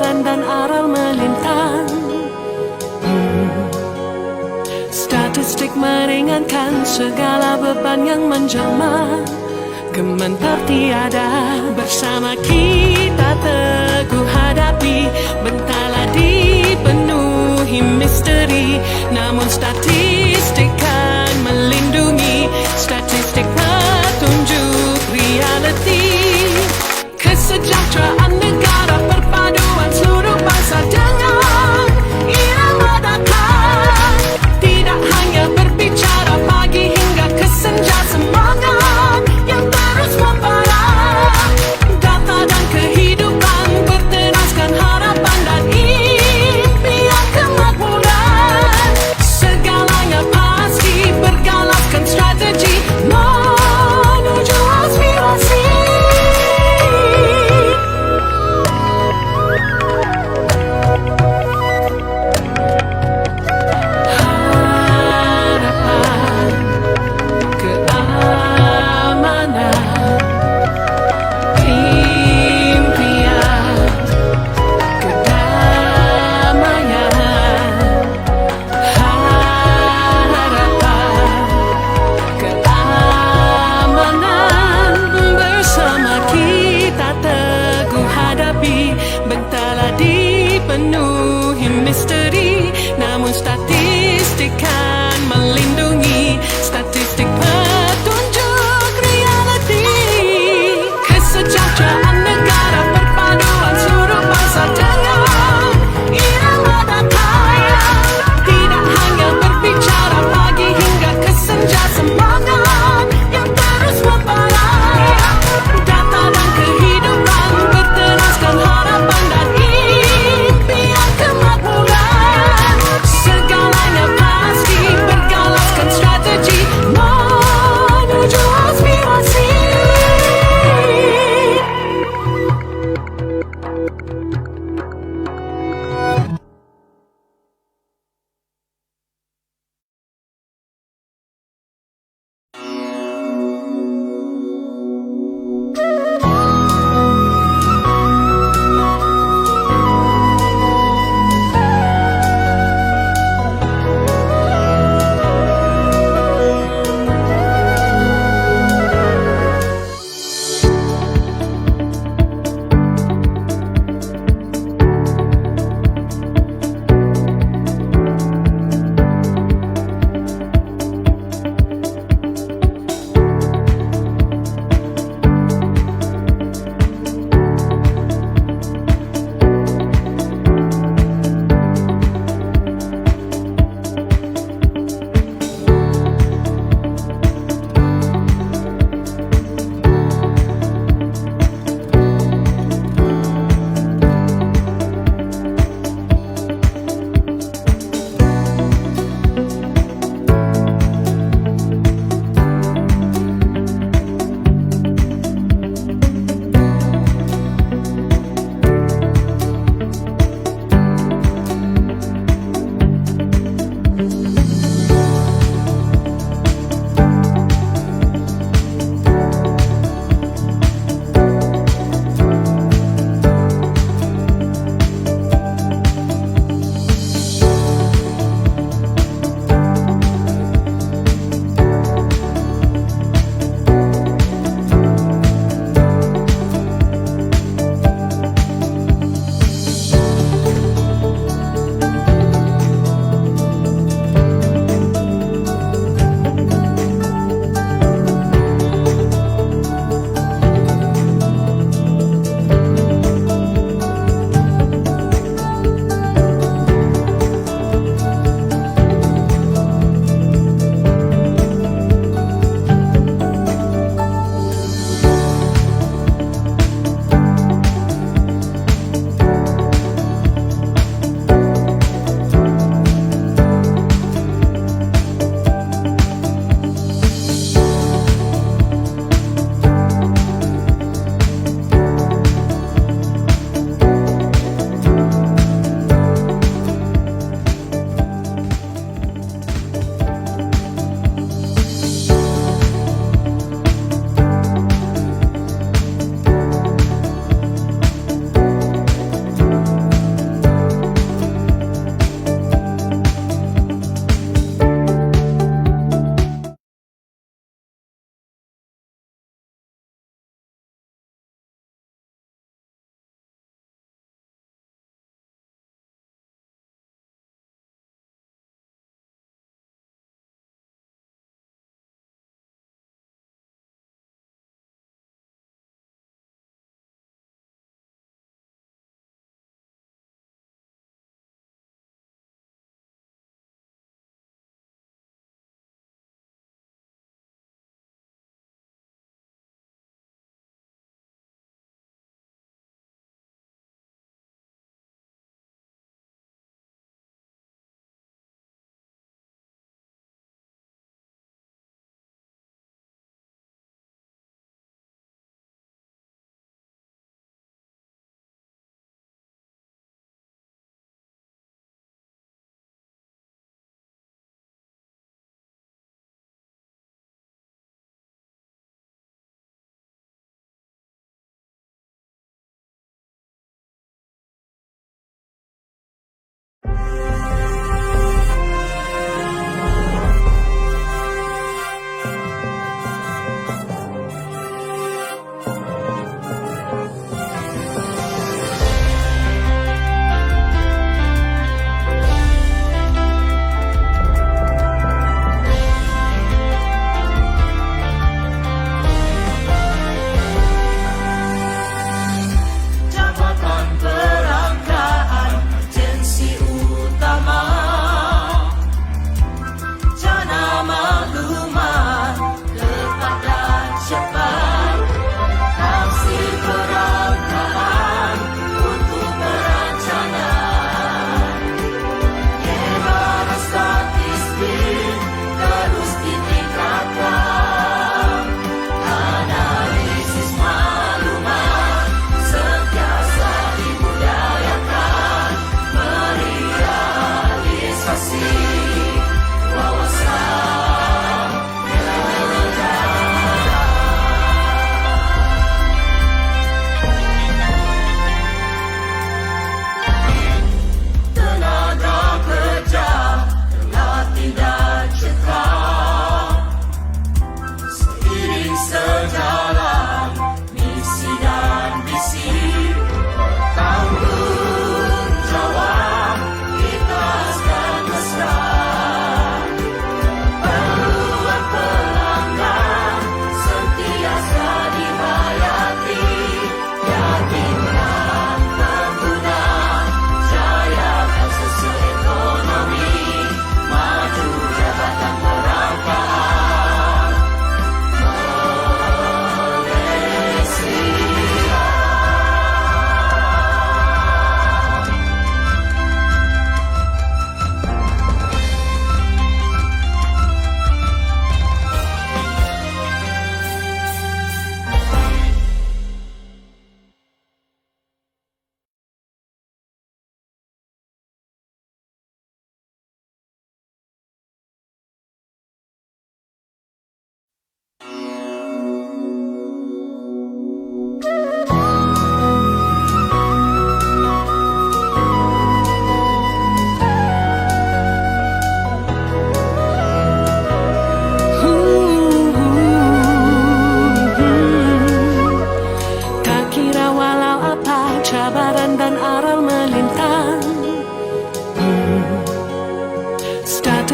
bulan dan aral melintang. Statistik meringankan segala beban yang menjelma. Gementar tiada, bersama kita teguh hadapi. Bentala dipenuhi misteri, namun statistik kan melindungi. Statistik petunjuk reality. Kesejahteraan negara, perpaduan seluruh bangsa dengan irama datang. Tidak hanya berbicara pagi hingga ke senja, semangat yang terus membara. Data dan kehidupan berteraskan harapan dan impian kemakmuran. Segalanya pasti bergalaskan strategi menuju aspirasi. Harapan, keamanan, impian, kedamaian. Harapan, keamanan, bersama kita teguh hadapi. Bentala dipenuhi misteri, namun statistik kan melindungi. Statistik petunjuk reality. Kesejahteraan negara, perpaduan seluruh bangsa dengan irama datang. Tidak hanya berbicara pagi hingga ke senja, semangat yang terus membara. Data dan kehidupan berteraskan harapan dan impian kemakmuran. Segalanya pasti bergalaskan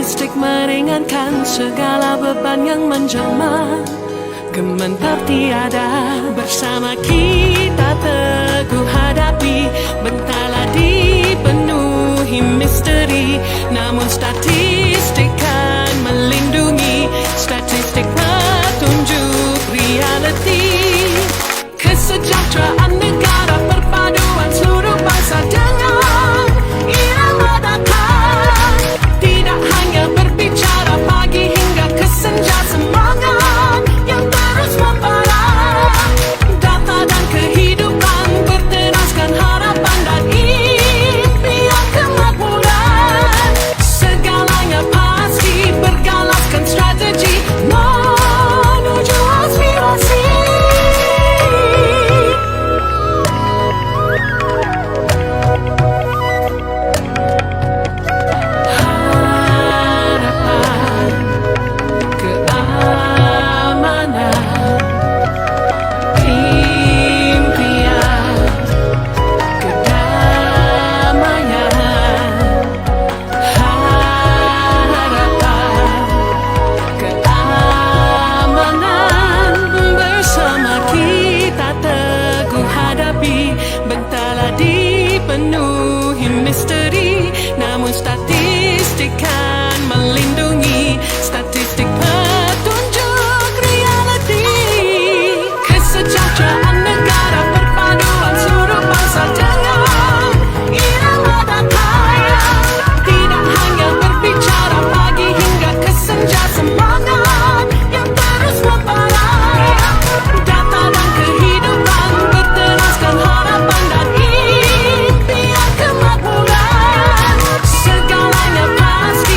statistik meringankan segala beban yang menjelma. Gementar tiada, bersama kita teguh hadapi. Bentala dipenuhi misteri, namun statistik kan melindungi. Statistik petunjuk reality. Kesejahteraan negara, perpaduan seluruh bangsa dengan irama datang. Tidak hanya berbicara pagi hingga ke senja, semangat yang terus membara. Data dan kehidupan berteraskan harapan dan impian kemakmuran. Segalanya pasti bergalaskan strategi menuju aspirasi. Bentala dipenuhi misteri, namun statistik kan melindungi. Statistik petunjuk reality. Kesejahteraan negara, perpaduan seluruh bangsa dengan irama datang. Tidak hanya berbicara pagi hingga ke senja, semangat yang terus membara. Data dan kehidupan berteraskan harapan dan impian kemakmuran. Segalanya pasti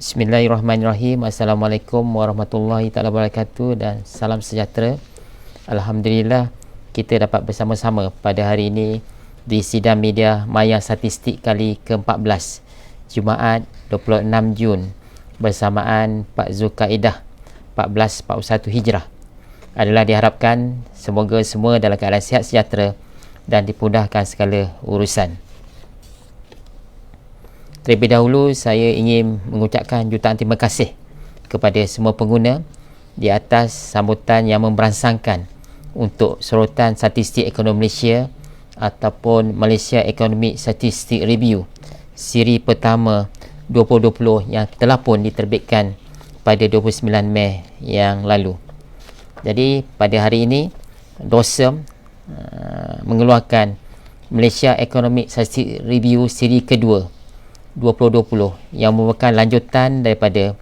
Bismillahirrahmanirrahim. Assalamualaikum warahmatullahi taala wabarakatuh dan salam sejahtera. Alhamdulillah kita dapat bersama-sama pada hari ini di sidang media maya statistik kali ke-14 Jumaat 26 Jun bersamaan 4 Zulkaidah 1441 Hijrah. Adalah diharapkan semoga semua dalam keadaan sihat sejahtera dan dipudahkan segala urusan. Terlebih dahulu saya ingin mengucapkan jutaan terima kasih kepada semua pengguna di atas sambutan yang memberansangkan untuk sorotan statistik ekonomi Malaysia ataupun Malaysia Economic Statistic Review siri pertama 2020 yang telah pun diterbitkan pada 29 Mei yang lalu. Jadi pada hari ini DOSM mengeluarkan Malaysia Economic Statistic Review siri kedua 2020 yang merupakan lanjutan daripada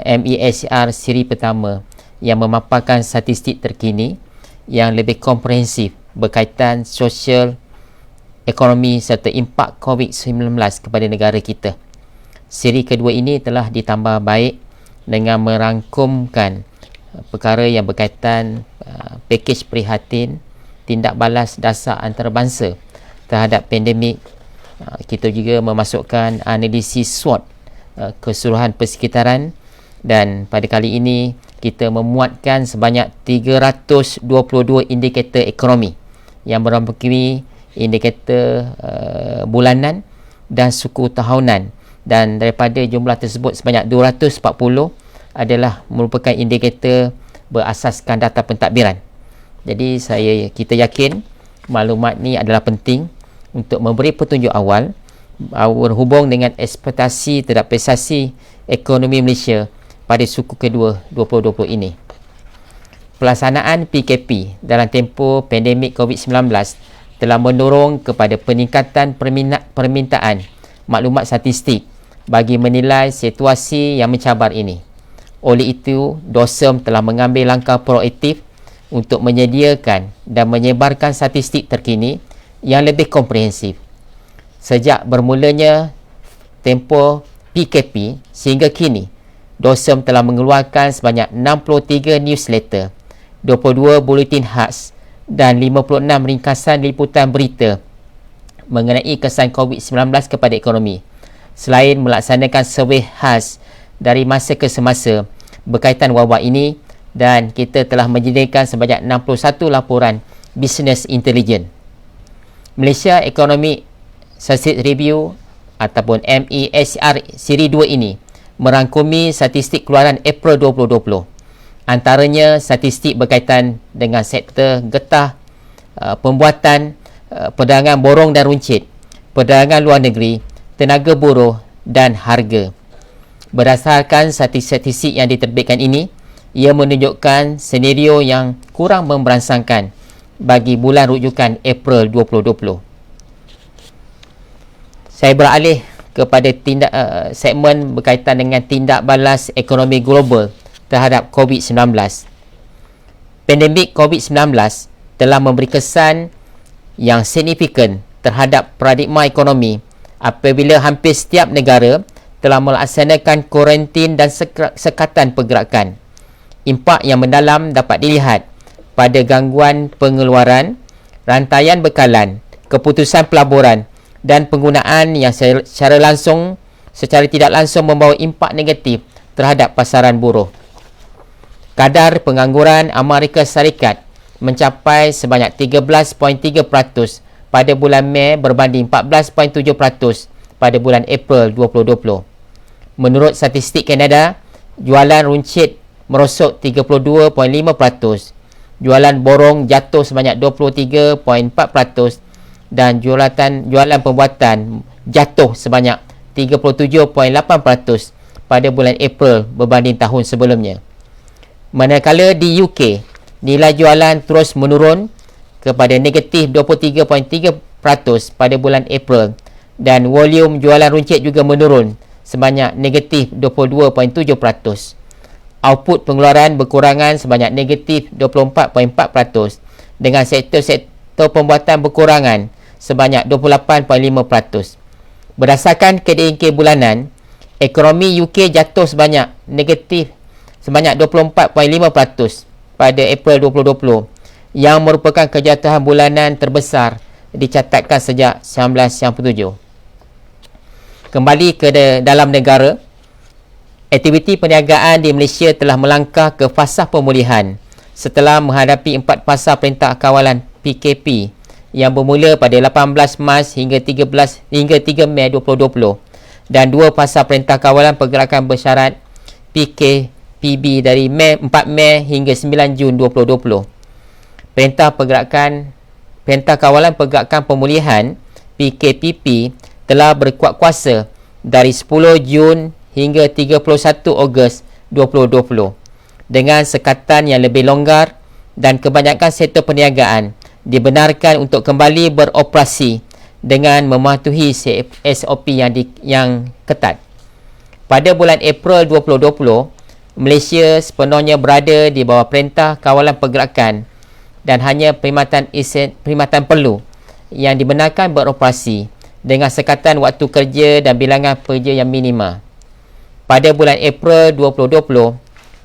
MESR siri pertama yang memaparkan statistik terkini yang lebih komprehensif berkaitan sosial, ekonomi serta impak COVID-19 kepada negara kita. Siri kedua ini telah ditambah baik dengan merangkumkan perkara yang berkaitan pakej prihatin, tindak balas dasar antarabangsa terhadap pandemik. Kita juga memasukkan analisis SWOT keseluruhan persekitaran dan pada kali ini kita memuatkan sebanyak 322 indikator ekonomi yang merangkumi indikator bulanan dan suku tahunan, dan daripada jumlah tersebut sebanyak 240 adalah merupakan indikator berasaskan data pentadbiran. Jadi kita yakin maklumat ni adalah penting untuk memberi petunjuk awal berhubung dengan ekspektasi terhadap prestasi ekonomi Malaysia pada suku kedua 2020 ini. Pelaksanaan PKP dalam tempoh pandemik COVID-19 telah mendorong kepada peningkatan permintaan maklumat statistik bagi menilai situasi yang mencabar ini. Oleh itu, DOSM telah mengambil langkah proaktif untuk menyediakan dan menyebarkan statistik terkini yang lebih komprehensif. Sejak bermulanya tempoh PKP sehingga kini, DOSM telah mengeluarkan sebanyak 63 newsletter, 22 buletin khas dan 56 ringkasan liputan berita mengenai kesan COVID-19 kepada ekonomi. Selain melaksanakan survey khas dari masa ke semasa berkaitan wabak ini, dan kita telah menyediakan sebanyak 61 laporan business intelligence. Malaysia Economic Statistic Review ataupun MESR siri 2 ini merangkumi statistik keluaran April 2020. Antaranya statistik berkaitan dengan sektor getah, pembuatan, perdagangan borong dan runcit, perdagangan luar negeri, tenaga buruh dan harga. Berdasarkan statistik yang diterbitkan ini, ia menunjukkan senario yang kurang memberansangkan bagi bulan rujukan April 2020. Saya beralih kepada segmen berkaitan dengan tindak balas ekonomi global terhadap COVID-19. Pandemik COVID-19 telah memberi kesan yang signifikan terhadap paradigma ekonomi apabila hampir setiap negara telah melaksanakan kuarantin dan sekatan pergerakan. Impak yang mendalam dapat dilihat pada gangguan pengeluaran, rantaian bekalan, keputusan pelaburan dan penggunaan yang secara tidak langsung membawa impak negatif terhadap pasaran buruh. Kadar pengangguran Amerika Syarikat mencapai sebanyak 13.3% pada bulan Mei berbanding 14.7% pada bulan April 2020. Menurut statistik Kanada, jualan runcit merosot 32.5%, jualan borong jatuh sebanyak 23.4% dan jualan pembuatan jatuh sebanyak 37.8% pada bulan April berbanding tahun sebelumnya. Manakala di UK, nilai jualan terus menurun kepada negatif 23.3% pada bulan April dan volume jualan runcit juga menurun sebanyak negatif 22.7%. Output pengeluaran berkurangan sebanyak negatif 24.4% dengan sektor pembuatan berkurangan sebanyak 28.5%. Berdasarkan KDNK bulanan, Ekonomi UK jatuh sebanyak 24.5% pada April 2020 yang merupakan kejatuhan bulanan terbesar dicatatkan sejak 1997. Kembali ke dalam negara, aktiviti perniagaan di Malaysia telah melangkah ke fasa pemulihan setelah menghadapi 4 fasa Perintah Kawalan PKP yang bermula pada 18 Mac hingga 3 Mei 2020 dan 2 fasa Perintah Kawalan Pergerakan Bersyarat PKPB dari 4 Mei hingga 9 Jun 2020. Perintah Kawalan Pergerakan Pemulihan PKPP telah berkuat kuasa dari 10 Jun hingga 31 Ogos 2020 dengan sekatan yang lebih longgar dan kebanyakan sektor perniagaan dibenarkan untuk kembali beroperasi dengan mematuhi SOP yang ketat. Pada bulan April 2020, Malaysia sepenuhnya berada di bawah Perintah Kawalan Pergerakan dan hanya perkhidmatan perlu yang dibenarkan beroperasi dengan sekatan waktu kerja dan bilangan pekerja yang minima. Pada bulan April 2020,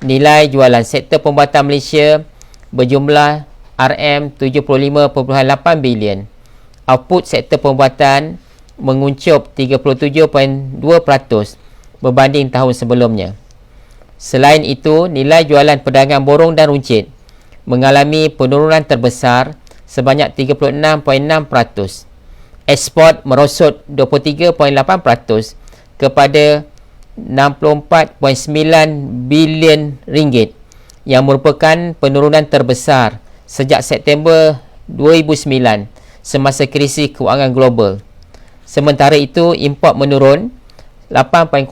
nilai jualan sektor pembuatan Malaysia berjumlah RM75.8 bilion. Output sektor pembuatan menguncup 37.2% berbanding tahun sebelumnya. Selain itu, nilai jualan perdagangan borong dan runcit mengalami penurunan terbesar sebanyak 36.6%. Ekspor merosot 23.8% kepada RM64.9 bilion yang merupakan penurunan terbesar sejak September 2009 semasa krisis kewangan global. Sementara itu, import menurun 8.0%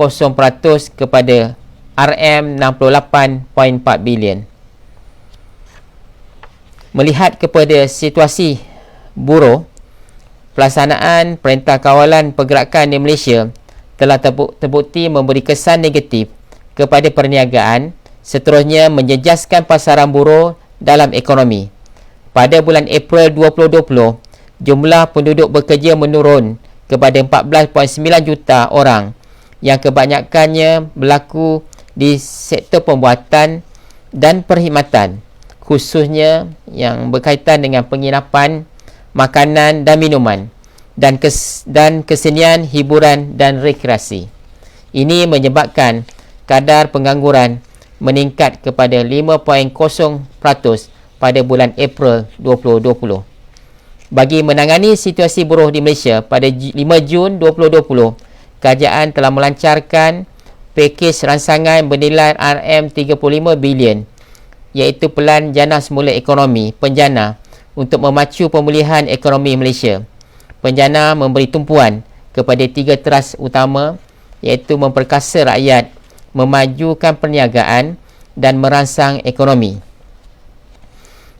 kepada RM68.4 bilion. Melihat kepada situasi buruh, pelaksanaan Perintah Kawalan Pergerakan di Malaysia telah terbukti memberi kesan negatif kepada perniagaan, seterusnya menjejaskan pasaran buruh dalam ekonomi. Pada bulan April 2020, jumlah penduduk bekerja menurun kepada 14.9 juta orang yang kebanyakannya berlaku di sektor pembuatan dan perkhidmatan, khususnya yang berkaitan dengan penginapan, makanan dan minuman dan kesenian, hiburan dan rekreasi. Ini menyebabkan kadar pengangguran meningkat kepada 5.0% pada bulan April 2020. Bagi menangani situasi buruh di Malaysia, pada 5 Jun 2020, kerajaan telah melancarkan pakej ransangan bernilai RM35 bilion iaitu Pelan Jana Semula Ekonomi Penjana untuk memacu pemulihan ekonomi Malaysia. Penjana memberi tumpuan kepada 3 teras utama iaitu memperkasa rakyat, memajukan perniagaan dan merangsang ekonomi.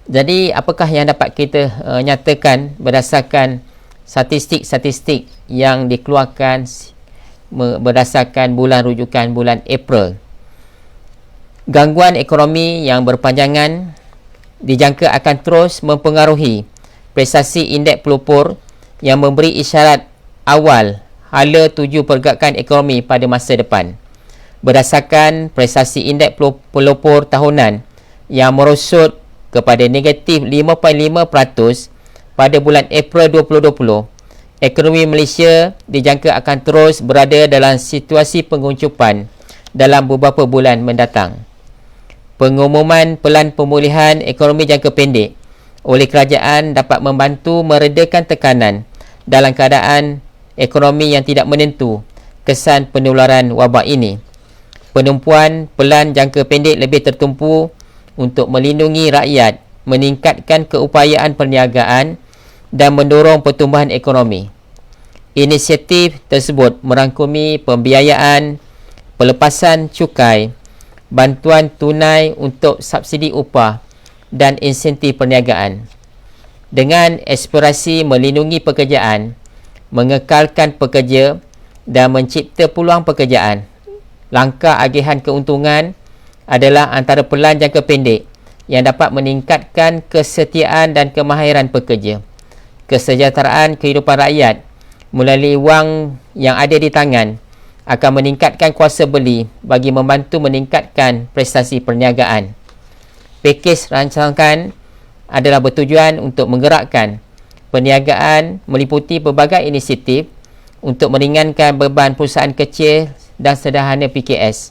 Jadi apakah yang dapat kita nyatakan berdasarkan statistik-statistik yang dikeluarkan berdasarkan bulan rujukan bulan April? Gangguan ekonomi yang berpanjangan dijangka akan terus mempengaruhi prestasi indeks pelopor yang memberi isyarat awal hala tuju pergerakan ekonomi pada masa depan. Berdasarkan prestasi indeks pelopor tahunan yang merosot kepada negatif 5.5% pada bulan April 2020, ekonomi Malaysia dijangka akan terus berada dalam situasi penguncupan dalam beberapa bulan mendatang. Pengumuman Pelan Pemulihan Ekonomi Jangka Pendek oleh kerajaan dapat membantu meredakan tekanan dalam keadaan ekonomi yang tidak menentu kesan penularan wabak ini. Penumpuan pelan jangka pendek lebih tertumpu untuk melindungi rakyat, meningkatkan keupayaan perniagaan dan mendorong pertumbuhan ekonomi. Inisiatif tersebut merangkumi pembiayaan, pelepasan cukai, bantuan tunai untuk subsidi upah dan insentif perniagaan. Dengan aspirasi melindungi pekerjaan, mengekalkan pekerja dan mencipta peluang pekerjaan, langkah agihan keuntungan adalah antara pelan jangka pendek yang dapat meningkatkan kesetiaan dan kemahiran pekerja, kesejahteraan kehidupan rakyat melalui wang yang ada di tangan akan meningkatkan kuasa beli bagi membantu meningkatkan prestasi perniagaan. Pakej rancangan adalah bertujuan untuk menggerakkan perniagaan meliputi pelbagai inisiatif untuk meringankan beban perusahaan kecil dan sederhana PKS.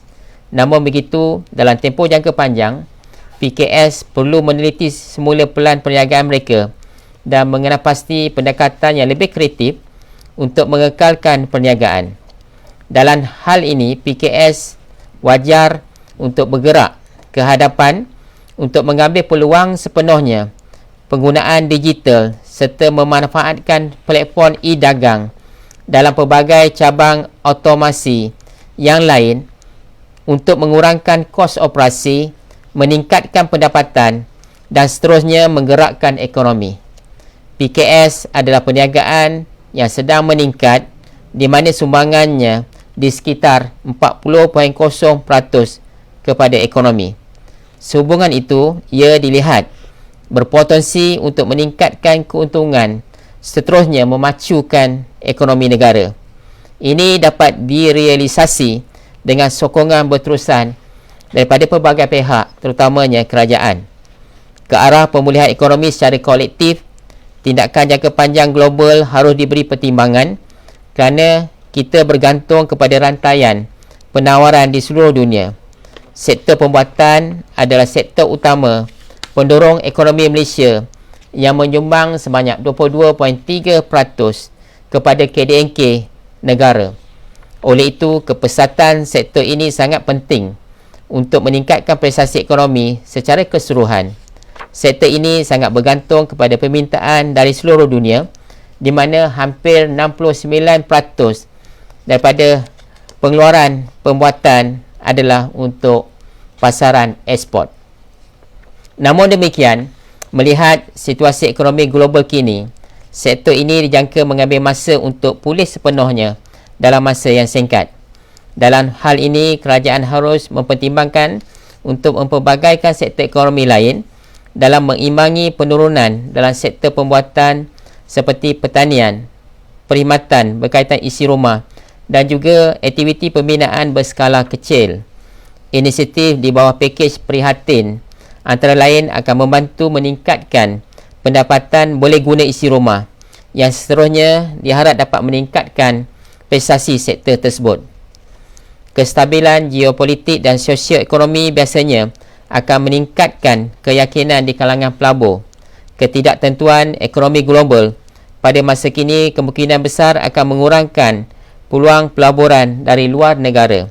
Namun begitu, dalam tempoh jangka panjang, PKS perlu meneliti semula pelan perniagaan mereka dan mengenal pasti pendekatan yang lebih kreatif untuk mengekalkan perniagaan. Dalam hal ini, PKS wajar untuk bergerak ke hadapan untuk mengambil peluang sepenuhnya penggunaan digital serta memanfaatkan platform e-dagang dalam pelbagai cabang automasi yang lain untuk mengurangkan kos operasi, meningkatkan pendapatan dan seterusnya menggerakkan ekonomi. PKS adalah perniagaan yang sedang meningkat di mana sumbangannya di sekitar 40.0% kepada ekonomi. Sehubungan itu, ia dilihat berpotensi untuk meningkatkan keuntungan seterusnya memacukan ekonomi negara. Ini dapat direalisasi dengan sokongan berterusan daripada pelbagai pihak, terutamanya kerajaan, ke arah pemulihan ekonomi secara kolektif. Tindakan jangka panjang global harus diberi pertimbangan kerana kita bergantung kepada rantaian penawaran di seluruh dunia. Sektor pembuatan adalah sektor utama pendorong ekonomi Malaysia yang menyumbang sebanyak 22.3% kepada KDNK negara. Oleh itu, kepesatan sektor ini sangat penting untuk meningkatkan prestasi ekonomi secara keseluruhan. Sektor ini sangat bergantung kepada permintaan dari seluruh dunia, di mana hampir 69% daripada pengeluaran pembuatan adalah untuk pasaran ekspor. Namun demikian, melihat situasi ekonomi global kini, sektor ini dijangka mengambil masa untuk pulih sepenuhnya dalam masa yang singkat. Dalam hal ini, kerajaan harus mempertimbangkan untuk mempelbagaikan sektor ekonomi lain dalam mengimbangi penurunan dalam sektor pembuatan seperti pertanian, perkhidmatan berkaitan isi rumah dan juga aktiviti pembinaan berskala kecil. Inisiatif di bawah pakej prihatin antara lain akan membantu meningkatkan pendapatan boleh guna isi rumah yang seterusnya diharap dapat meningkatkan prestasi sektor tersebut. Kestabilan geopolitik dan sosioekonomi biasanya akan meningkatkan keyakinan di kalangan pelabur. Ketidaktentuan ekonomi global pada masa kini kemungkinan besar akan mengurangkan peluang pelaburan dari luar negara.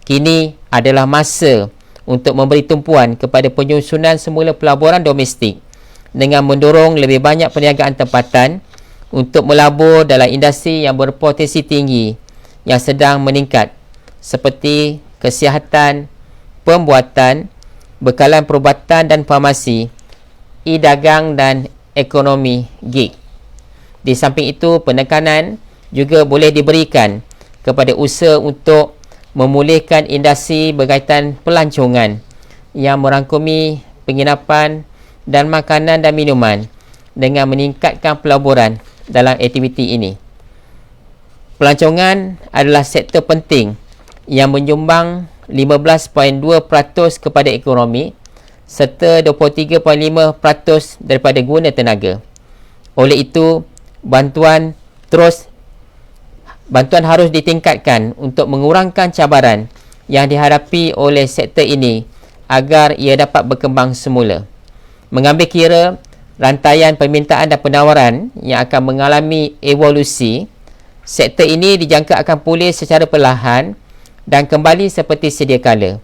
Kini adalah masa untuk memberi tumpuan kepada penyusunan semula pelaburan domestik dengan mendorong lebih banyak perniagaan tempatan untuk melabur dalam industri yang berpotensi tinggi yang sedang meningkat seperti kesihatan, pembuatan, bekalan perubatan dan farmasi, e-dagang dan ekonomi gig. Di samping itu, penekanan juga boleh diberikan kepada usaha untuk memulihkan industri berkaitan pelancongan yang merangkumi penginapan dan makanan dan minuman dengan meningkatkan pelaburan dalam aktiviti ini. Pelancongan adalah sektor penting yang menyumbang 15.2% kepada ekonomi serta 23.5% daripada guna tenaga. Oleh itu, bantuan harus ditingkatkan untuk mengurangkan cabaran yang dihadapi oleh sektor ini agar ia dapat berkembang semula. Mengambil kira rantaian permintaan dan penawaran yang akan mengalami evolusi, sektor ini dijangka akan pulih secara perlahan dan kembali seperti sedia kala.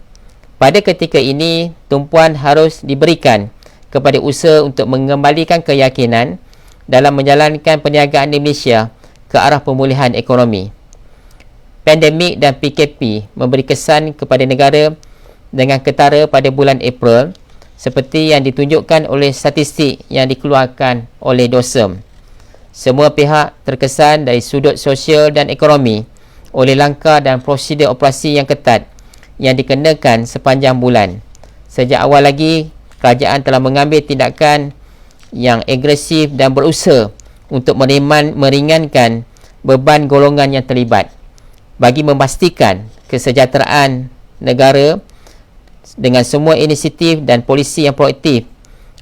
Pada ketika ini, tumpuan harus diberikan kepada usaha untuk mengembalikan keyakinan dalam menjalankan perniagaan di Malaysia ke arah pemulihan ekonomi. Pandemik dan PKP memberi kesan kepada negara dengan ketara pada bulan April seperti yang ditunjukkan oleh statistik yang dikeluarkan oleh DOSEM. Semua pihak terkesan dari sudut sosial dan ekonomi oleh langkah dan prosedur operasi yang ketat yang dikenakan sepanjang bulan. Sejak awal lagi, kerajaan telah mengambil tindakan yang agresif dan berusaha untuk meringankan beban golongan yang terlibat. bagi memastikan kesejahteraan negara dengan semua inisiatif dan polisi yang proaktif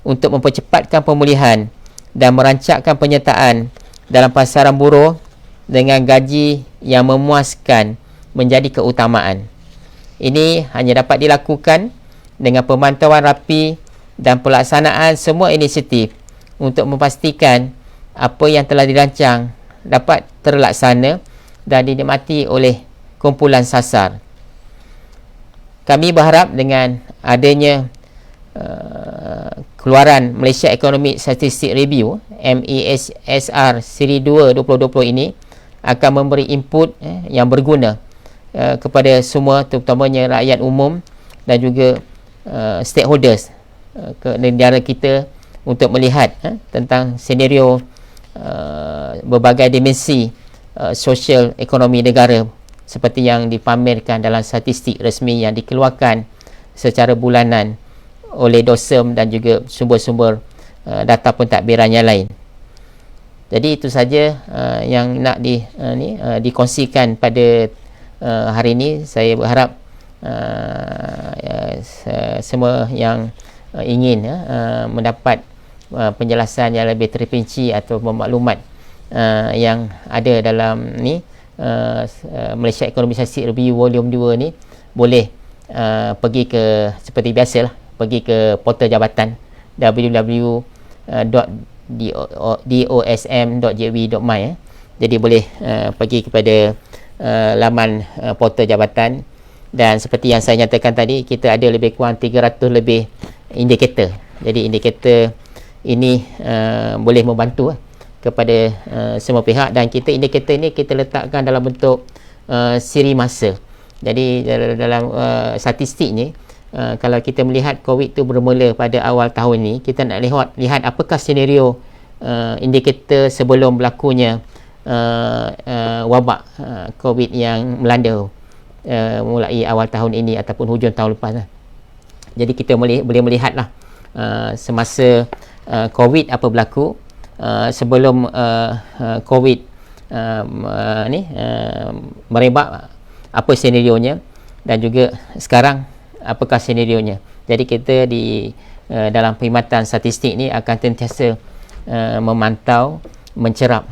untuk mempercepatkan pemulihan dan merancangkan penyertaan dalam pasaran buruh dengan gaji yang memuaskan menjadi keutamaan. Ini hanya dapat dilakukan dengan pemantauan rapi dan pelaksanaan semua inisiatif untuk memastikan apa yang telah dirancang dapat terlaksana dan dinikmati oleh kumpulan sasar. Kami berharap dengan adanya keluaran Malaysia Economic Statistic Review MESR Seri 2 2020 ini akan memberi input yang berguna kepada semua, terutamanya rakyat umum dan juga stakeholders ke negara kita untuk melihat tentang senario berbagai dimensi sosial ekonomi negara seperti yang dipamerkan dalam statistik resmi yang dikeluarkan secara bulanan oleh DOSEM dan juga sumber-sumber data pentadbiran yang lain. Jadi itu saja yang nak dikongsikan pada hari ini. Saya berharap semua yang ingin mendapat penjelasan yang lebih terperinci atau maklumat yang ada dalam Malaysia Economic Statistic Review Volume 2 ni, boleh pergi ke, seperti biasalah, pergi ke portal jabatan www.dosm.gov.my. Jadi boleh pergi kepada laman portal jabatan, dan seperti yang saya nyatakan tadi, kita ada lebih kurang 300 lebih indikator. Jadi indikator ini boleh membantu kepada semua pihak, dan indikator ini kita letakkan dalam bentuk siri masa. Jadi dalam statistik ni, kalau kita melihat COVID tu bermula pada awal tahun ni, kita nak lihat apakah senario indikator sebelum berlakunya wabak COVID yang melanda mulai awal tahun ini ataupun hujung tahun lepas. Jadi kita boleh melihatlah semasa COVID apa berlaku, sebelum COVID merebak apa senarionya, dan juga sekarang apakah senarionya. Jadi kita di dalam perkhidmatan statistik ni akan sentiasa memantau, mencerap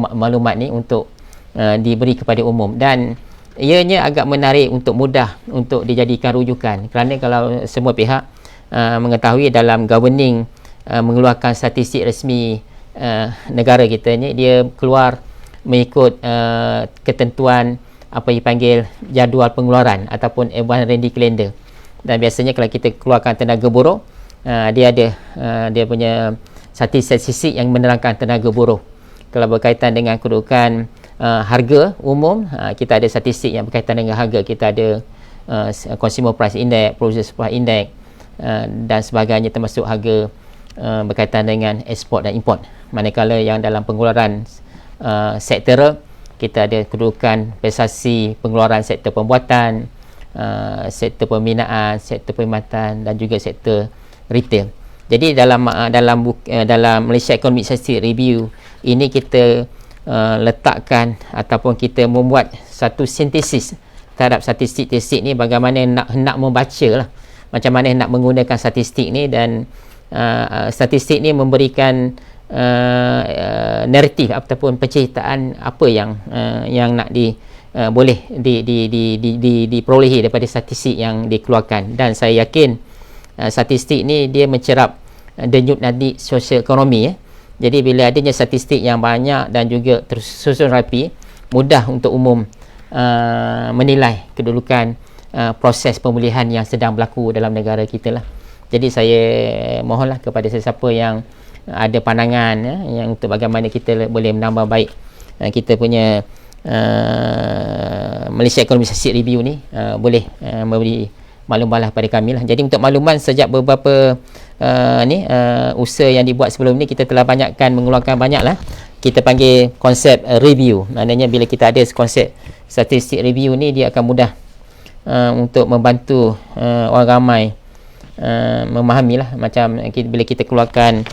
maklumat ni untuk diberi kepada umum, dan ianya agak menarik untuk mudah untuk dijadikan rujukan, kerana kalau semua pihak mengetahui dalam governing mengeluarkan statistik resmi negara kita ni, dia keluar mengikut ketentuan apa yang dipanggil jadual pengeluaran ataupun advance ready calendar. Dan biasanya kalau kita keluarkan tenaga buruh, dia ada dia punya statistik yang menerangkan tenaga buruh. Kalau berkaitan dengan kedudukan harga umum, kita ada statistik yang berkaitan dengan harga. Kita ada Consumer Price Index, Producer Price Index dan sebagainya, termasuk harga berkaitan dengan ekspor dan import. Manakala yang dalam pengeluaran sektoral, kita ada kedudukan prestasi pengeluaran sektor pembuatan, sektor pembinaan, sektor perkhidmatan dan juga sektor retail. Jadi dalam Malaysia Economic Statistic Review ini, kita letakkan ataupun kita membuat satu sintesis terhadap statistik-statistik ni, bagaimana nak membaca lah, macam mana nak menggunakan statistik ni, dan statistik ni memberikan naratif ataupun penceritaan apa yang nak boleh diperolehi daripada statistik yang dikeluarkan. Dan saya yakin statistik ni dia mencerap denyut nadi sosial ekonomi. Jadi bila adanya statistik yang banyak dan juga tersusun rapi, mudah untuk umum menilai kedudukan proses pemulihan yang sedang berlaku dalam negara kita lah. Jadi saya mohonlah kepada sesiapa yang ada pandangan yang untuk bagaimana kita boleh menambah baik kita punya Malaysia Economic Statistic Review ni, boleh memberi maklumatlah pada kami lah. Jadi untuk makluman, sejak beberapa usaha yang dibuat sebelum ni, kita telah banyakkan mengeluarkan banyaklah kita panggil konsep review. Maknanya bila kita ada konsep statistik review ni, dia akan mudah untuk membantu orang ramai memahami lah. Macam bila kita keluarkan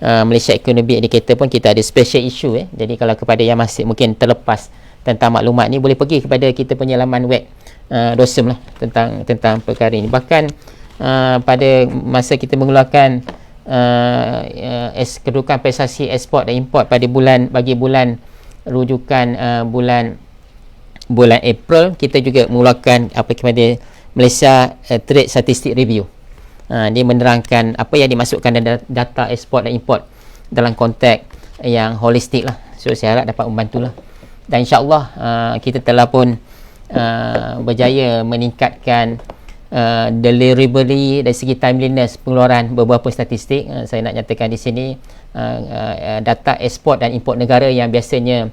Malaysia Economic Indicator pun, kita ada special issue. Jadi kalau kepada yang masih mungkin terlepas tentang maklumat ni, boleh pergi kepada kita punya laman web DOSEM lah tentang perkara ini. Bahkan pada masa kita mengeluarkan kedudukan prestasi ekspor dan import pada bagi bulan rujukan bulan April, kita juga mengeluarkan kepada Malaysia Trade Statistic Review. Dia menerangkan apa yang dimasukkan dalam data ekspor dan import dalam konteks yang holistik lah. So saya harap dapat membantulah. Dan insyaAllah kita telah pun berjaya meningkatkan delivery dari segi timeliness pengeluaran beberapa statistik. Saya nak nyatakan di sini data ekspor dan import negara yang biasanya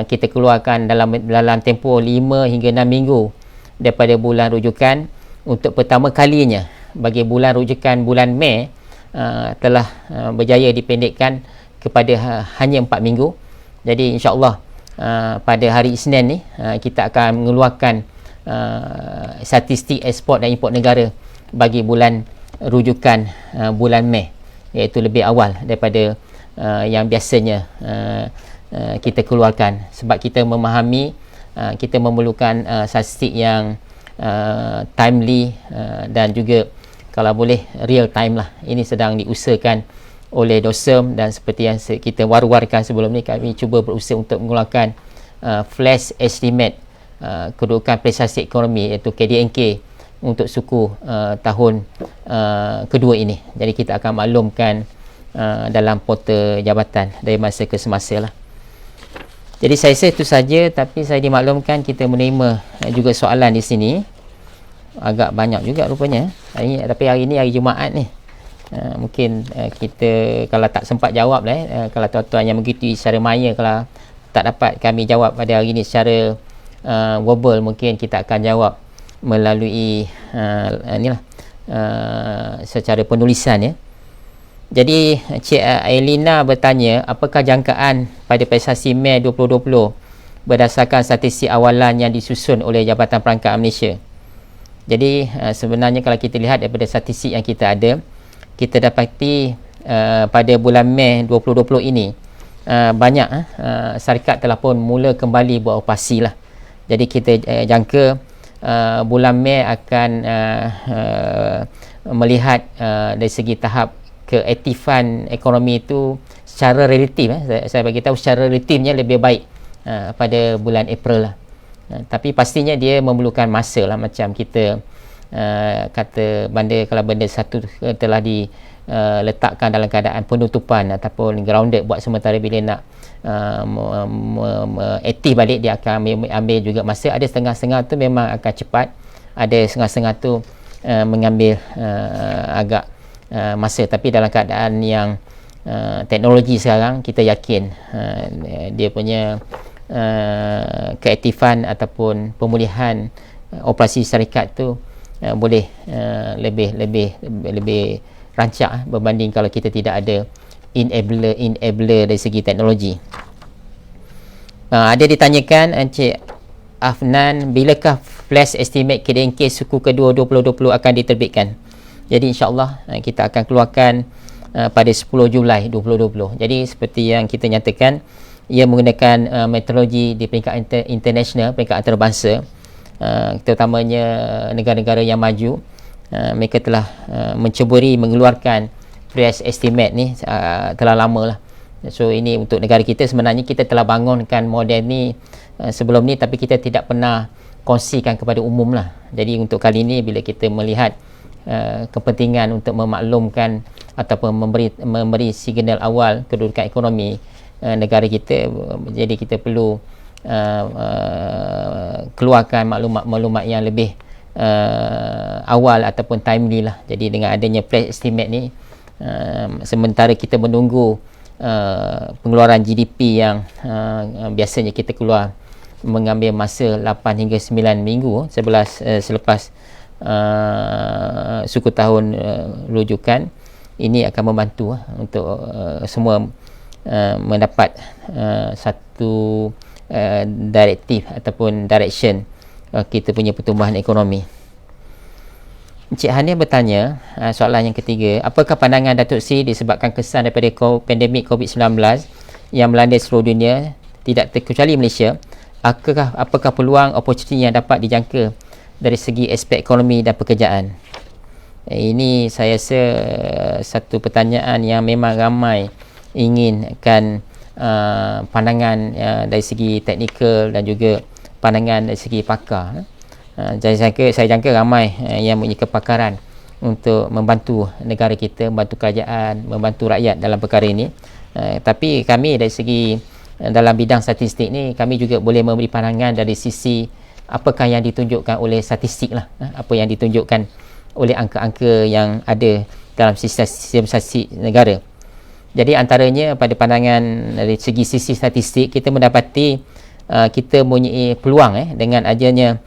kita keluarkan dalam tempoh 5 hingga 6 minggu daripada bulan rujukan, untuk pertama kalinya bagi bulan rujukan bulan Mei telah berjaya dipendekkan kepada hanya 4 minggu. Jadi insyaAllah pada hari Isnin ni kita akan mengeluarkan statistik ekspor dan import negara bagi bulan rujukan bulan Mei, iaitu lebih awal daripada yang biasanya kita keluarkan, sebab kita memahami kita memerlukan statistik yang timely dan juga kalau boleh real time lah. Ini sedang diusahakan oleh DOSEM, dan seperti yang kita war-warkan sebelum ni, kami cuba berusaha untuk mengeluarkan flash estimate kedudukan prestasi ekonomi, iaitu KDNK untuk suku tahun kedua ini. Jadi kita akan maklumkan dalam portal jabatan dari masa ke semasa lah. Jadi saya rasa itu saja, tapi saya dimaklumkan kita menerima juga soalan di sini. Agak banyak juga rupanya. Tapi hari ini hari Jumaat ni. Mungkin kita kalau tak sempat jawab lah, kalau tuan-tuan yang mengikuti secara maya, kalau tak dapat kami jawab pada hari ini secara verbal, mungkin kita akan jawab melalui secara penulisan ya. Jadi Cik Elina bertanya, apakah jangkaan pada prestasi Mei 2020 berdasarkan statistik awalan yang disusun oleh Jabatan Perangkat Malaysia? Jadi sebenarnya kalau kita lihat daripada statistik yang kita ada, kita dapati pada bulan Mei 2020 ini banyak syarikat telah pun mula kembali beroperasi lah. Jadi kita jangka bulan Mei akan melihat dari segi tahap keaktifan ekonomi itu secara relatif, saya bagi tahu secara relatifnya lebih baik pada bulan April lah. Tapi pastinya dia memerlukan masa lah, macam kita kata kalau benda satu telah diletakkan dalam keadaan penutupan ataupun grounded buat sementara, bila nak aktif balik dia akan ambil juga masa. Ada setengah-setengah tu memang akan cepat, ada setengah-setengah tu mengambil agak masa. Tapi dalam keadaan yang teknologi sekarang, kita yakin dia punya keaktifan ataupun pemulihan operasi syarikat tu boleh lebih rancak berbanding kalau kita tidak ada enabler dari segi teknologi. Ada ditanyakan Encik Afnan, bilakah flash estimate KDNK suku kedua 2020 akan diterbitkan? Jadi insyaAllah kita akan keluarkan pada 10 Julai 2020. Jadi seperti yang kita nyatakan, ia menggunakan metodologi di peringkat international, peringkat antarabangsa, terutamanya negara-negara yang maju. Mereka telah mencuburi mengeluarkan price estimate ni telah lama lah. So ini untuk negara kita, sebenarnya kita telah bangunkan model ni sebelum ni, tapi kita tidak pernah kongsikan kepada umum lah. Jadi untuk kali ini, bila kita melihat kepentingan untuk memaklumkan ataupun memberi signal awal kedudukan ekonomi negara kita, jadi kita perlu keluarkan maklumat-maklumat yang lebih awal ataupun timely lah. Jadi dengan adanya price estimate ni, sementara kita menunggu pengeluaran GDP yang biasanya kita keluar mengambil masa 8 hingga 9 minggu selepas suku tahun rujukan, ini akan membantu untuk semua mendapat satu direktif ataupun direction kita punya pertumbuhan ekonomi. Encik Hania bertanya, soalan yang ketiga, apakah pandangan Datuk Seri disebabkan kesan daripada pandemik COVID-19 yang melanda seluruh dunia, tidak terkecuali Malaysia, apakah peluang opportunity yang dapat dijangka dari segi aspek ekonomi dan pekerjaan? Ini saya rasa satu pertanyaan yang memang ramai inginkan pandangan dari segi teknikal dan juga pandangan dari segi pakar. Saya jangka ramai yang mempunyai kepakaran untuk membantu negara kita, membantu kerajaan, membantu rakyat dalam perkara ini. Tapi kami dari segi dalam bidang statistik ni, kami juga boleh memberi pandangan dari sisi apakah yang ditunjukkan oleh statistik lah, apa yang ditunjukkan oleh angka-angka yang ada dalam sistem statistik negara. Jadi antaranya pada pandangan dari segi sisi statistik, kita mendapati kita mempunyai peluang dengan adanya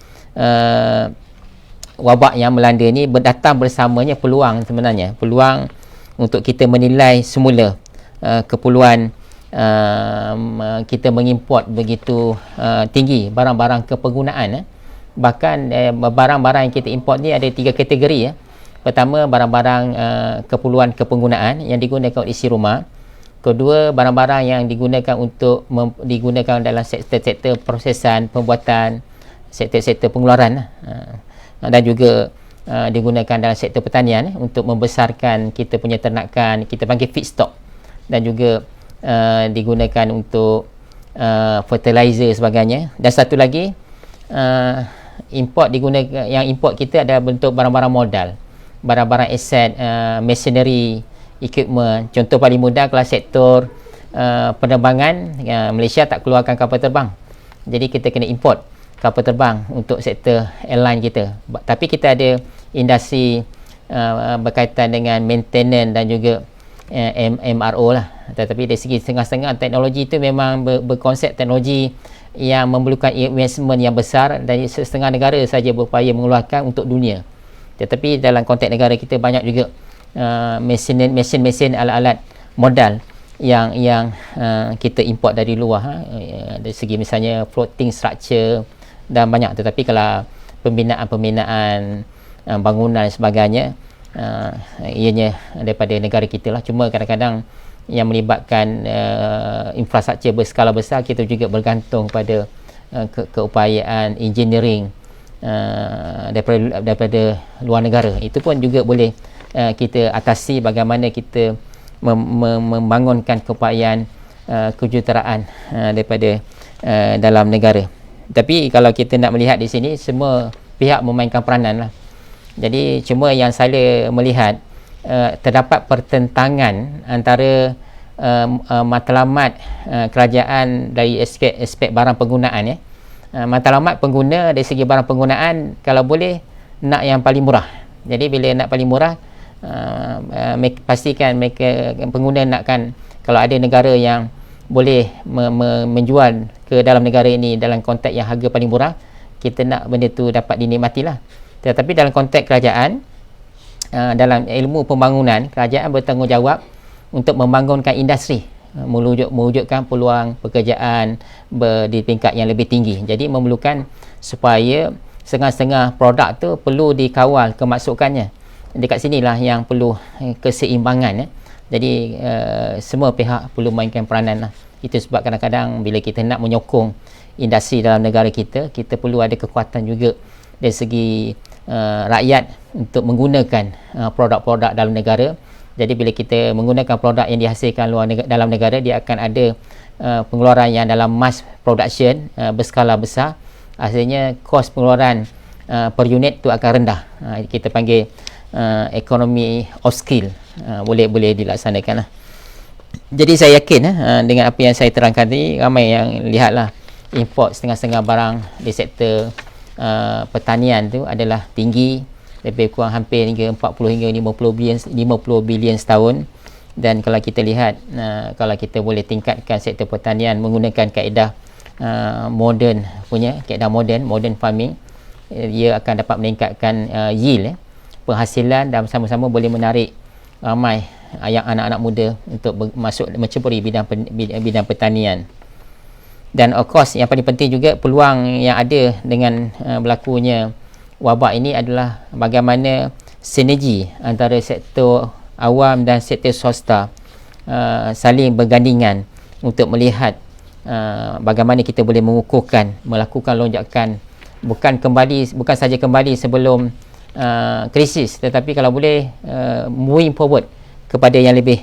wabak yang melanda ni datang bersamanya peluang sebenarnya, peluang untuk kita menilai semula keperluan kita mengimport begitu tinggi barang-barang kepengunaan. Bahkan barang-barang yang kita import ni ada 3 kategori. Pertama, barang-barang keperluan kepenggunaan yang digunakan isi rumah. Kedua, barang-barang yang digunakan untuk digunakan dalam sektor-sektor prosesan, pembuatan, sektor-sektor pengeluaran, dan juga digunakan dalam sektor pertanian untuk membesarkan kita punya ternakan, kita panggil feedstock, dan juga digunakan untuk fertilizer sebagainya. Dan satu lagi, import digunakan, yang import kita ada bentuk barang-barang modal, barang-barang aset, machinery, equipment. Contoh paling mudah kalau sektor penerbangan, Malaysia tak keluarkan kapal terbang, jadi kita kena import kapal terbang untuk sektor airline kita. Tapi kita ada industri berkaitan dengan maintenance dan juga MRO lah. Tetapi dari segi setengah-setengah teknologi itu memang berkonsep teknologi yang memerlukan investment yang besar, dan setengah negara saja berupaya mengeluarkan untuk dunia. Tetapi dalam konteks negara kita banyak juga mesin-mesin, alat-alat modal yang kita import dari luar, dari segi misalnya floating structure dan banyak. Tetapi kalau pembinaan bangunan dan sebagainya, ianya daripada negara kita lah. Cuma kadang-kadang yang melibatkan infrastruktur berskala besar, kita juga bergantung pada keupayaan engineering daripada luar negara. Itu pun juga boleh kita atasi bagaimana kita membangunkan keupayaan kejuruteraan daripada dalam negara. Tapi kalau kita nak melihat di sini, semua pihak memainkan peranan lah. Jadi cuma yang saya melihat terdapat pertentangan antara matlamat kerajaan dari aspek barang penggunaan. Matlamat pengguna dari segi barang penggunaan, kalau boleh nak yang paling murah. Jadi bila nak paling murah, pastikan mereka pengguna nakkan, kalau ada negara yang boleh menjual ke dalam negara ini dalam konteks yang harga paling murah, kita nak benda tu dapat dinikmatilah. Tetapi dalam konteks kerajaan, dalam ilmu pembangunan, kerajaan bertanggungjawab untuk membangunkan industri, mewujudkan peluang pekerjaan di tingkat yang lebih tinggi. Jadi memerlukan supaya setengah-setengah produk tu perlu dikawal kemasukannya. Dekat sinilah yang perlu keseimbangan. Jadi semua pihak perlu mainkan peranan lah. Itu sebab kadang-kadang bila kita nak menyokong industri dalam negara kita, kita perlu ada kekuatan juga dari segi rakyat untuk menggunakan produk-produk dalam negara. Jadi bila kita menggunakan produk yang dihasilkan dalam negara, dia akan ada pengeluaran yang dalam mass production berskala besar. Hasilnya kos pengeluaran per unit tu akan rendah. Kita panggil economy of scale, boleh dilaksanakan lah. Jadi saya yakin dengan apa yang saya terangkan tadi, ramai yang lihatlah import setengah-setengah barang di sektor pertanian tu adalah tinggi, lebih kurang hampir hingga 40 hingga 50 bilion setahun. Dan kalau kita lihat, kalau kita boleh tingkatkan sektor pertanian menggunakan kaedah modern modern farming, ia akan dapat meningkatkan yield, penghasilan, dan sama-sama boleh menarik ramai anak-anak muda untuk masuk menceburi bidang pertanian. Dan of course yang paling penting juga, peluang yang ada dengan berlakunya wabak ini adalah bagaimana sinergi antara sektor awam dan sektor swasta saling bergandingan untuk melihat bagaimana kita boleh mengukuhkan, melakukan lonjakan, bukan saja kembali sebelum krisis, tetapi kalau boleh moving forward kepada yang lebih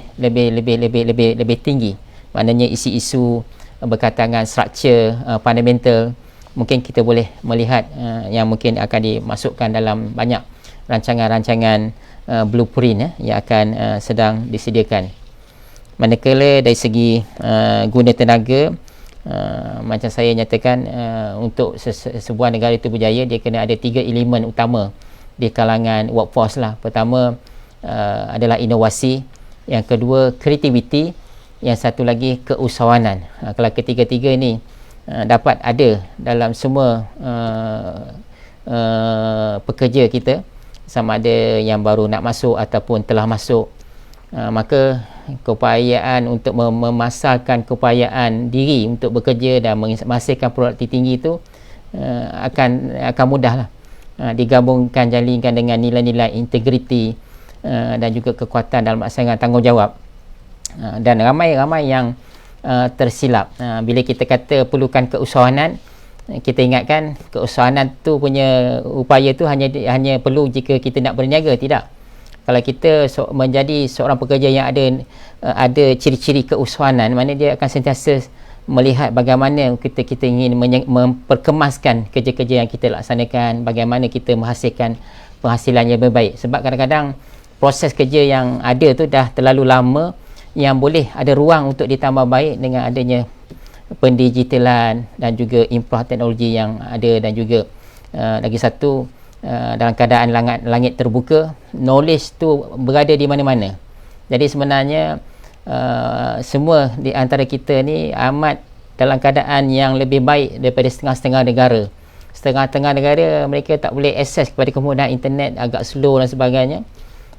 tinggi, maknanya isu-isu berkaitan dengan structure fundamental. Mungkin kita boleh melihat yang mungkin akan dimasukkan dalam banyak rancangan-rancangan blueprint yang akan sedang disediakan. Manakala dari segi guna tenaga, macam saya nyatakan, untuk sebuah negara itu berjaya, dia kena ada 3 elemen utama di kalangan workforce lah. Pertama adalah inovasi, yang kedua kreativiti, yang satu lagi keusahawanan. Kalau ketiga-tiga ni dapat ada dalam semua pekerja kita, sama ada yang baru nak masuk ataupun telah masuk, maka keupayaan untuk memasarkan keupayaan diri untuk bekerja dan menghasilkan produktiviti tinggi itu akan mudah lah, digabungkan, jalinkan dengan nilai-nilai integriti dan juga kekuatan dalam melaksanakan tanggungjawab. Dan ramai-ramai yang tersilap bila kita kata perlukan keusahawanan. Kita ingatkan keusahawanan tu punya upaya tu hanya perlu jika kita nak berniaga. Tidak. Kalau kita menjadi seorang pekerja yang ada ciri-ciri keusahawanan, mana dia akan sentiasa melihat bagaimana kita ingin memperkemaskan kerja-kerja yang kita laksanakan, bagaimana kita menghasilkan penghasilan yang lebih baik. Sebab kadang-kadang proses kerja yang ada tu dah terlalu lama, yang boleh ada ruang untuk ditambah baik dengan adanya pendigitalan dan juga improve teknologi yang ada. Dan juga lagi satu, dalam keadaan langit terbuka, knowledge tu berada di mana-mana. Jadi sebenarnya semua di antara kita ni amat dalam keadaan yang lebih baik daripada setengah-setengah negara. Setengah-setengah negara mereka tak boleh akses kepada kemudahan internet, agak slow dan sebagainya.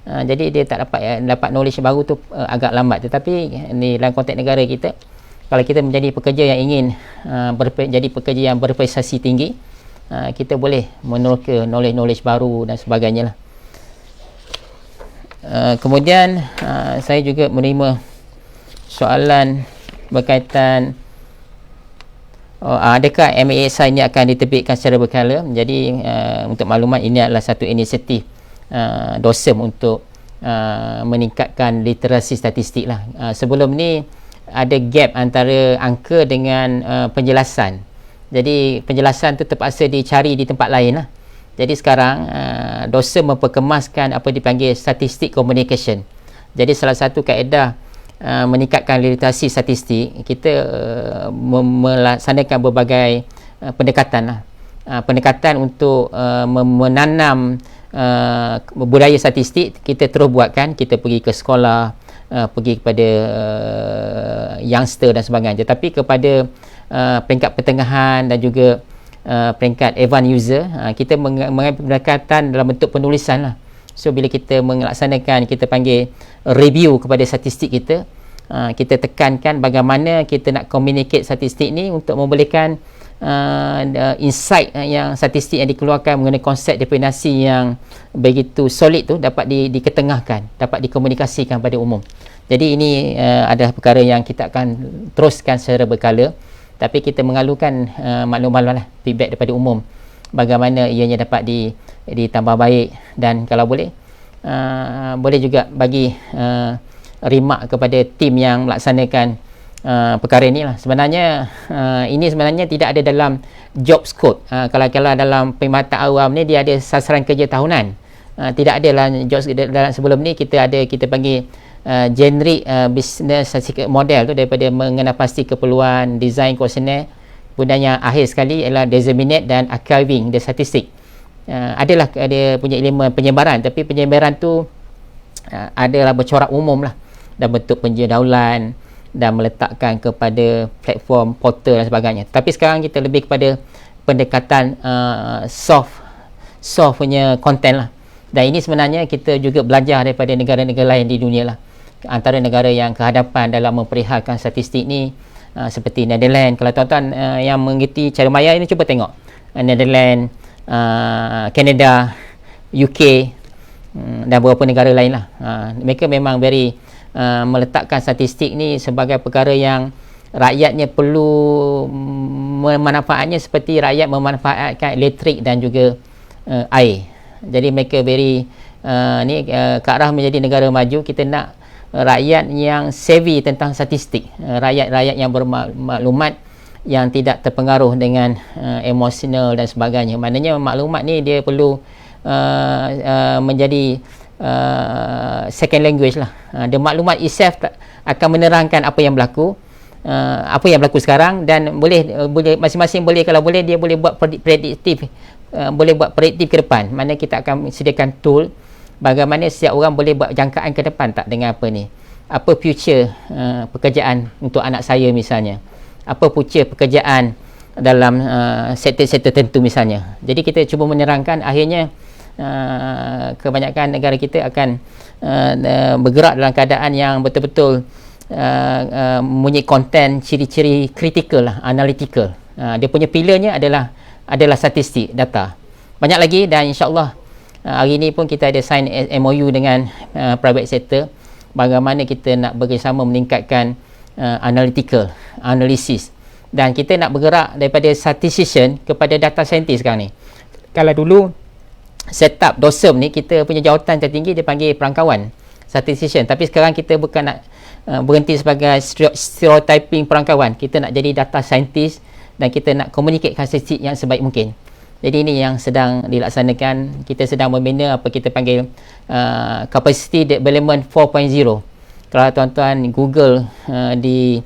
Jadi dia tak dapat knowledge baru tu agak lambat. Tetapi ni dalam konteks negara kita, kalau kita menjadi pekerja yang ingin jadi pekerja yang berprestasi tinggi, kita boleh meneroka knowledge baru dan sebagainya lah. Kemudian saya juga menerima soalan berkaitan adakah MASI ini akan diterbitkan secara berkala. Jadi untuk maklumat, ini adalah satu inisiatif DOSEM untuk meningkatkan literasi statistik lah. Sebelum ni ada gap antara angka dengan penjelasan. Jadi penjelasan tu terpaksa dicari di tempat lain lah. Jadi sekarang DOSEM memperkemaskan apa dipanggil statistik communication. Jadi salah satu kaedah meningkatkan literasi statistik, kita melaksanakan berbagai pendekatan lah. Pendekatan untuk menanam budaya statistik kita terus buatkan. Kita pergi ke sekolah, pergi kepada youngster dan sebagainya. Tapi kepada peringkat pertengahan dan juga peringkat advanced user, kita mengambil pendekatan dalam bentuk penulisan lah. So bila kita melaksanakan, kita panggil review kepada statistik kita, kita tekankan bagaimana kita nak communicate statistik ni untuk membolehkan insight yang statistik yang dikeluarkan mengenai konsep definisi yang begitu solid tu dapat diketengahkan, dapat dikomunikasikan pada umum. Jadi ini adalah perkara yang kita akan teruskan secara berkala, tapi kita mengalukan maklum-maklum lah, feedback daripada umum, bagaimana ianya dapat ditambah baik. Dan kalau boleh boleh juga bagi remark kepada tim yang melaksanakan perkara ini lah. Sebenarnya ini sebenarnya tidak ada dalam job scope. Kalau dalam perkhidmatan awam ni dia ada sasaran kerja tahunan. Tidak ada dalam job dalam sebelum ni kita panggil generic business model tu, daripada mengenal pasti keperluan, design kuesioner, kemudian yang akhir sekali ialah disseminate dan archiving the statistik. Adalah dia punya elemen penyebaran, tapi penyebaran tu adalah bercorak umum lah, dan bentuk penjadaulan dan meletakkan kepada platform portal dan sebagainya. Tapi sekarang kita lebih kepada pendekatan soft punya content lah. Dan ini sebenarnya kita juga belajar daripada negara-negara lain di dunia lah. Antara negara yang kehadapan dalam memperihalkan statistik ni seperti Netherlands. Kalau tuan-tuan yang mengerti cara maya ini, cuba tengok Netherlands, Canada, UK dan beberapa negara lain lah. Mereka memang very meletakkan statistik ni sebagai perkara yang rakyatnya perlu memanfaatnya seperti rakyat memanfaatkan elektrik dan juga air. Jadi mereka very ke arah menjadi negara maju. Kita nak rakyat yang savvy tentang statistik, rakyat-rakyat yang bermaklumat, yang tidak terpengaruh dengan emosional dan sebagainya. Maknanya maklumat ni dia perlu menjadi second language lah. The maklumat itself akan menerangkan apa yang berlaku, sekarang, dan boleh masing-masing boleh, kalau boleh dia boleh buat prediktif, boleh buat prediktif ke depan. Mana kita akan sediakan tool bagaimana setiap orang boleh buat jangkaan ke depan tak dengan apa ni, apa future pekerjaan untuk anak saya misalnya, apa future pekerjaan dalam sektor-sektor tertentu misalnya. Jadi kita cuba menerangkan, akhirnya kebanyakan negara kita akan bergerak dalam keadaan yang betul-betul mempunyai konten ciri-ciri kritikal lah, analytical. Dia punya pilarnya adalah statistik, data. Banyak lagi, dan insya-Allah hari ini pun kita ada sign MOU dengan private sector bagaimana kita nak bekerjasama meningkatkan analytical, analisis, dan kita nak bergerak daripada statistician kepada data scientist sekarang ni. Kalau dulu setup DOSEM ni kita punya jawatan tertinggi dia panggil perangkawan, statistician, tapi sekarang kita bukan nak berhenti sebagai stereotyping perangkawan, kita nak jadi data scientist dan kita nak communicatekan statistik yang sebaik mungkin. Jadi ini yang sedang dilaksanakan. Kita sedang membina apa kita panggil capacity development 4.0. Kalau tuan-tuan Google di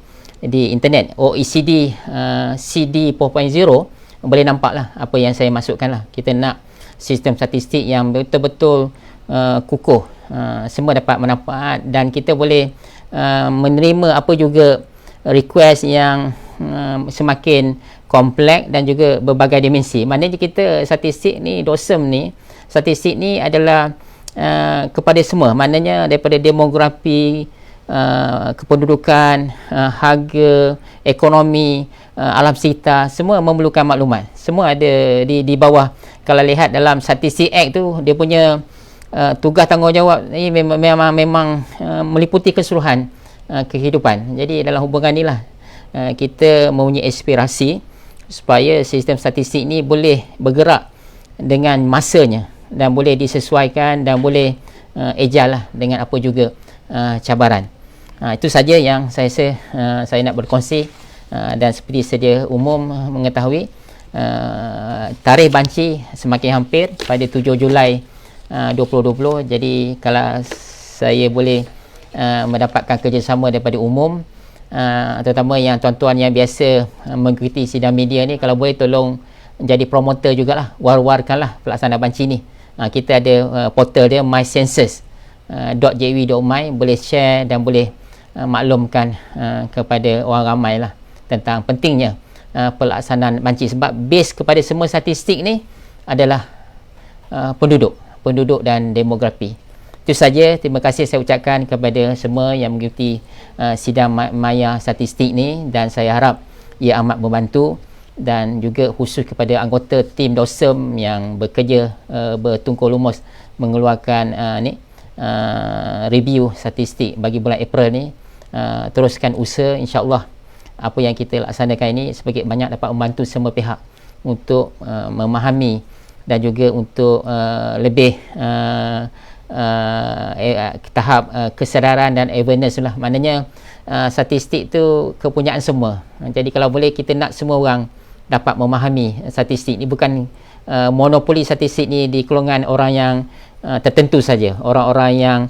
internet OECD CD 4.0 boleh nampaklah apa yang saya masukkan lah. Kita nak sistem statistik yang betul-betul kukuh, semua dapat manfaat, dan kita boleh menerima apa juga request yang semakin kompleks dan juga berbagai dimensi. Maknanya kita statistik ni, DOSEM ni, statistik ni adalah kepada semua. Maknanya daripada demografi, kependudukan, harga, ekonomi, alam sekitar, semua memerlukan maklumat. Semua ada di bawah. Kalau lihat dalam Statistik Act tu, dia punya tugas tanggungjawab ni memang meliputi keseluruhan kehidupan. Jadi dalam hubungan inilah kita mempunyai aspirasi supaya sistem statistik ni boleh bergerak dengan masanya dan boleh disesuaikan dan boleh agile lah dengan apa juga cabaran. Itu saja yang saya nak berkongsi, dan seperti sedia umum mengetahui, tarikh banci semakin hampir pada 7 Julai 2020. Jadi kalau saya boleh mendapatkan kerjasama daripada umum, terutama yang tuan-tuan yang biasa mengikuti sidang media ni, kalau boleh tolong jadi promoter jugalah, war-warkanlah pelaksanaan banci ni. Kita ada portal dia mycensus.jw.my, boleh share dan boleh maklumkan kepada orang ramai lah tentang pentingnya pelaksanaan banci, sebab base kepada semua statistik ni adalah penduduk dan demografi. Itu saja. Terima kasih saya ucapkan kepada semua yang mengikuti sidang maya statistik ni, dan saya harap ia amat membantu, dan juga khusus kepada anggota tim DOSEM yang bekerja bertungkur lumus mengeluarkan review statistik bagi bulan April ni. Teruskan usaha, insya-Allah apa yang kita laksanakan ini sebagai banyak dapat membantu semua pihak untuk memahami dan juga untuk lebih tahap kesedaran dan awareness lah. Maknanya statistik tu kepunyaan semua. Jadi kalau boleh kita nak semua orang dapat memahami statistik ni. Bukan monopoli statistik ni di golongan orang yang tertentu saja, orang-orang yang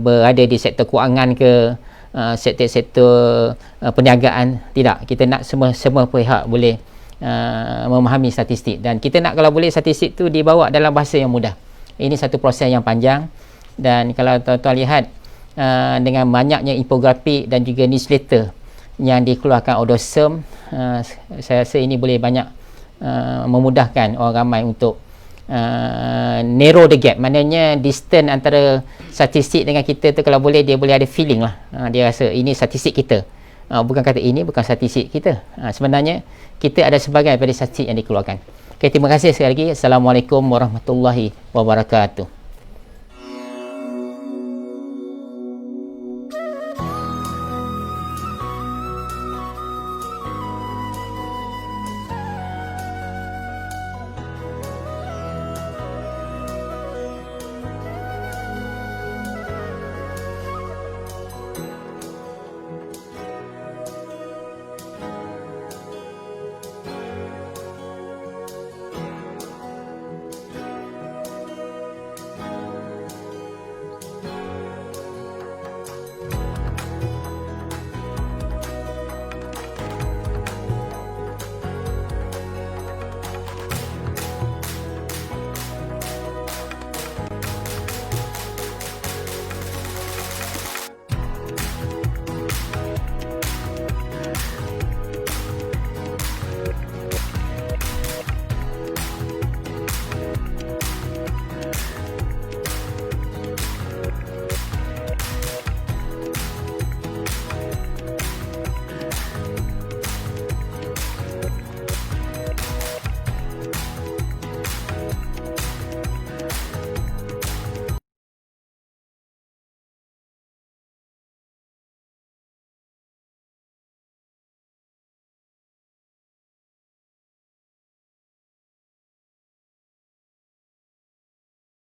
berada di sektor kewangan ke sektor-sektor perniagaan. Tidak, kita nak semua pihak boleh memahami statistik, dan kita nak kalau boleh statistik tu dibawa dalam bahasa yang mudah. Ini satu proses yang panjang, dan kalau tuan-tuan lihat dengan banyaknya infografik dan juga newsletter yang dikeluarkan oleh DOSEM, saya rasa ini boleh banyak memudahkan orang ramai untuk narrow the gap. Maknanya distance antara statistik dengan kita tu, kalau boleh dia boleh ada feeling lah, dia rasa ini statistik kita, bukan kata ini bukan statistik kita. Sebenarnya kita ada sebagai daripada statistik yang dikeluarkan. Okay, terima kasih sekali lagi. Assalamualaikum warahmatullahi wabarakatuh.